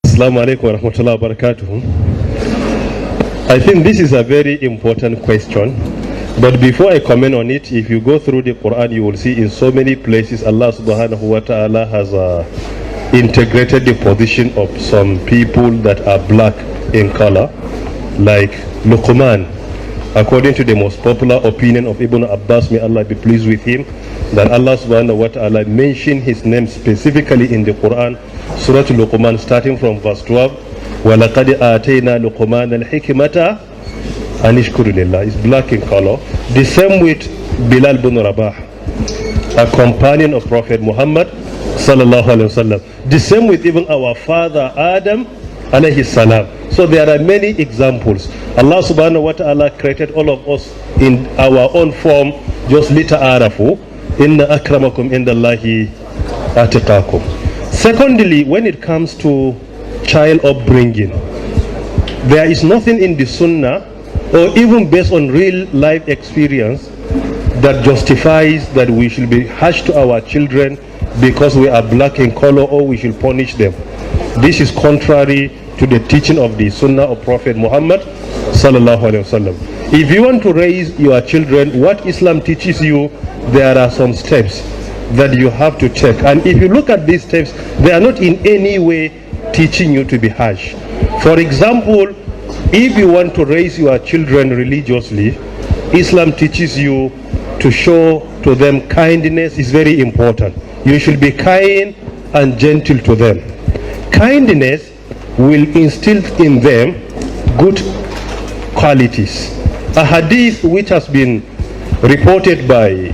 Assalamu alaikum wa rahmatullahi wa barakatuh. I think this is a very important question, but before I comment on it, if you go through the Quran, you will see in so many places Allah subhanahu wa ta'ala has integrated the position of some people that are black in color, like Luqman, according to the most popular opinion of Ibn Abbas, may Allah be pleased with him, that Allah subhanahu wa ta'ala mentioned his name specifically in the Quran, Surah Luqman, starting from verse 12. وَلَقَدْ آتَيْنَا لُقْمَانَ الْحِكْمَةَ أَنِ اشْكُرْ لِلَّهِ. It's black in color. The same with Bilal bin Rabah, a companion of Prophet Muhammad sallallahu alaihi wasallam. The same with even our father Adam alayhi salam. So there are many examples. Allah subhanahu wa ta'ala created all of us in our own form, just lita'arafu. Inna akramakum indallahi atqakum. Secondly, when it comes to child upbringing, there is nothing in the Sunnah or even based on real life experience that justifies that we should be harsh to our children because we are black in color, or we should punish them. This is contrary to the teaching of the Sunnah of Prophet Muhammad sallallahu alaihi wasallam. If you want to raise your children, what Islam teaches you, there are some steps that you have to check. And if you look at these steps, they are not in any way teaching you to be harsh. For example, if you want to raise your children religiously, Islam teaches you to show to them kindness is very important. You should be kind and gentle to them. Kindness will instill in them good qualities. A hadith which has been reported by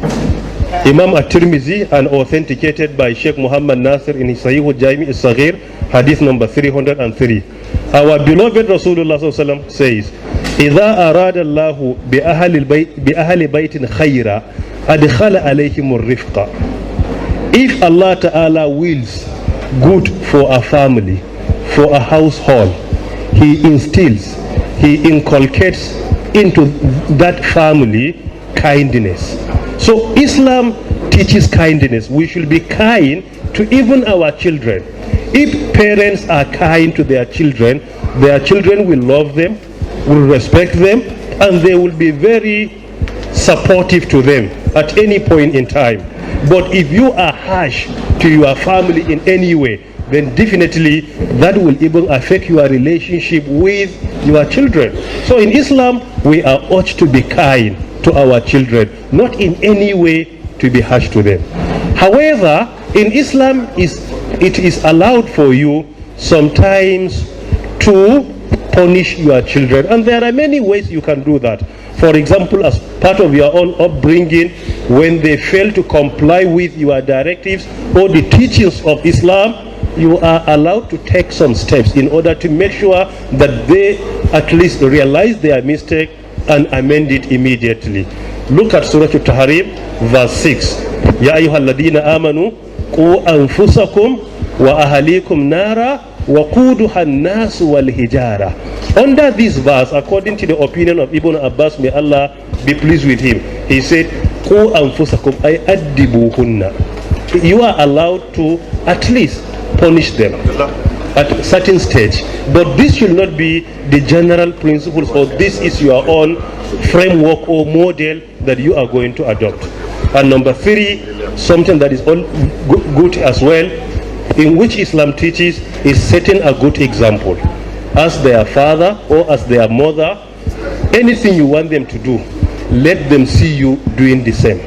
Imam At-Tirmidhi and authenticated by Sheikh Muhammad Nasir in his Sahih al-Jami al-Saghir, hadith number 303. Our beloved Rasulullah sallallahu says, إِذَا أَرَادَ اللَّهُ بِأَهْلِ بَيْتٍ خَيْرًا أَدْخَلَ عَلَيْهِمُ الرِّفْقَ. If Allah Ta'ala wills good for a family, for a household, He instills, He inculcates into that family kindness. So Islam teaches kindness. We should be kind to even our children. If parents are kind to their children will love them, will respect them, and they will be very supportive to them at any point in time. But if you are harsh to your family in any way, then definitely that will even affect your relationship with your children. So in Islam, we are urged to be kind to our children, not in any way to be harsh to them. However, in Islam, it is allowed for you sometimes to punish your children, and there are many ways you can do that. For example, as part of your own upbringing, when they fail to comply with your directives or the teachings of Islam, you are allowed to take some steps in order to make sure that they at least realize their mistake and amend it immediately. Look at Surah Al-Tahrim, verse 6. Ya ayyuhalladhina amanu qu anfusakum wa ahlikum nara wa quduha an-nas wal hijara. Under this verse, according to the opinion of Ibn Abbas, may Allah be pleased with him, he said, qu anfusakum ay addibuhunna. You are allowed to at least punish them at a certain stage, but this should not be the general principles, or this is your own framework or model that you are going to adopt. And number 3, something that is all good as well, in which Islam teaches, is setting a good example. As their father or as their mother, anything you want them to do, let them see you doing the same.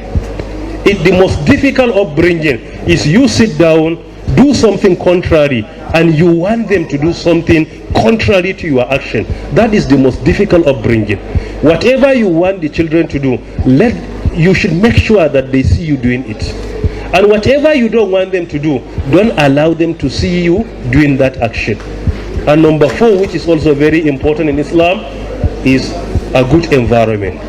The most difficult upbringing is you sit down, do something contrary, and you want them to do something contrary to your action. That is the most difficult upbringing. Whatever you want the children to do, you should make sure that they see you doing it. And whatever you don't want them to do, don't allow them to see you doing that action. And number 4, which is also very important in Islam, is a good environment.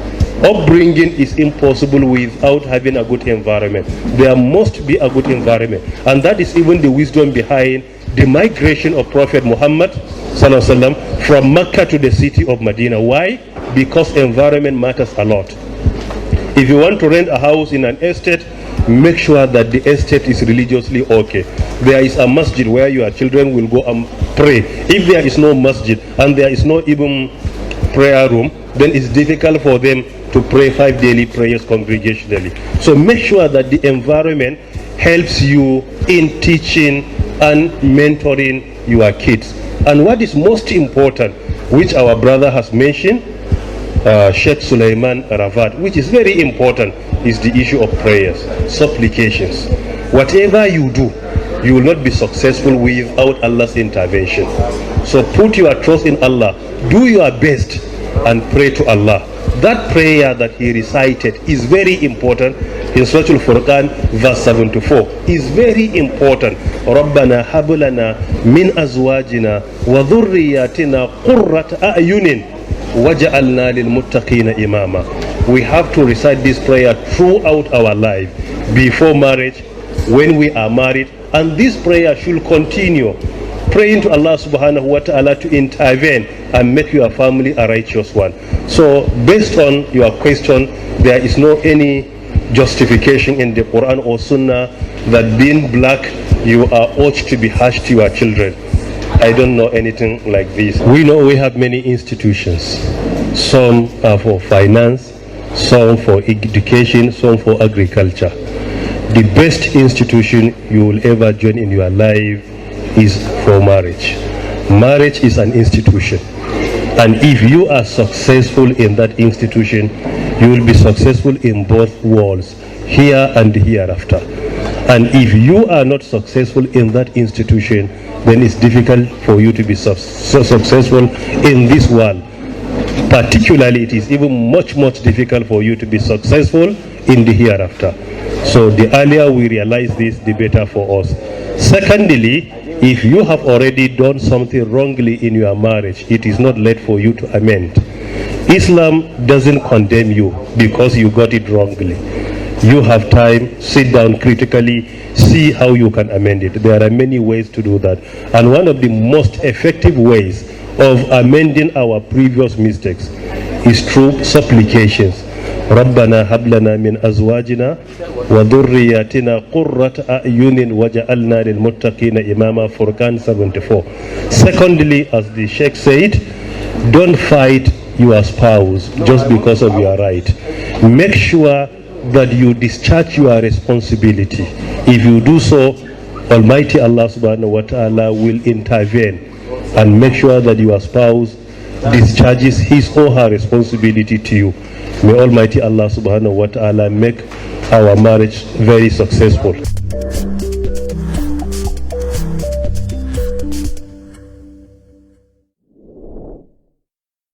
Upbringing is impossible without having a good environment. There must be a good environment, and that is even the wisdom behind the migration of Prophet Muhammad sallallahu alaihi wasallam from Mecca to the city of Medina. Why? Because environment matters a lot. If you want to rent a house in an estate, make sure that the estate is religiously okay. There is a masjid where your children will go and pray. If there is no masjid and there is no even prayer room, then it's difficult for them to pray 5 daily prayers congregationally. So make sure that the environment helps you in teaching and mentoring your kids. And what is most important, which our brother has mentioned, Sheikh Sulaiman Ravat, which is very important, is the issue of prayers, supplications. Whatever you do, you will not be successful without Allah's intervention. So put your trust in Allah, do your best and pray to Allah. That prayer that he recited is very important in Surah Al-Furqan verse 74. Is very important. رَبَّنَا هَبْ لَنَا مِنْ أَزْوَاجِنَا وَذُرِّيَّاتِنَا قُرَّةَ أَعْيُنٍ وَجَعَلْنَا لِلْمُتَّقِينَ إِمَامًا. We have to recite this prayer throughout our life, before marriage, when we are married, and this prayer should continue. Praying to Allah subhanahu wa ta'ala to intervene and make your family a righteous one. So based on your question, there is no any justification in the Quran or Sunnah that being black, you are urged to be harsh to your children. I don't know anything like this. We know we have many institutions. Some are for finance, some for education, some for agriculture. The best institution you will ever join in your life is for marriage. Marriage is an institution, and if you are successful in that institution, you will be successful in both worlds, here and hereafter. And if you are not successful in that institution, then it's difficult for you to be so successful in this world. Particularly, it is even much difficult for you to be successful in the hereafter. So the earlier we realize this, the better for us. Secondly, if you have already done something wrongly in your marriage, it is not late for you to amend. Islam doesn't condemn you because you got it wrongly. You have time, sit down critically, see how you can amend it. There are many ways to do that. And one of the most effective ways of amending our previous mistakes is through supplications. رَبَّنَا هَبْ لَنَا مِنْ أَزْوَاجِنَا وَذُرِّيَّاتِنَا قُرَّةَ أَعْيُنٍ وَجَعَلْنَا لِلْمُتَّقِينَ إِمَامًا, Furqan 74. Secondly, as the Sheikh said, don't fight your spouse just because of your right. Make sure that you discharge your responsibility. If you do so, Almighty Allah subhanahu wa ta'ala will intervene and make sure that your spouse discharges his or her responsibility to you. May Almighty Allah subhanahu wa ta'ala make our marriage very successful.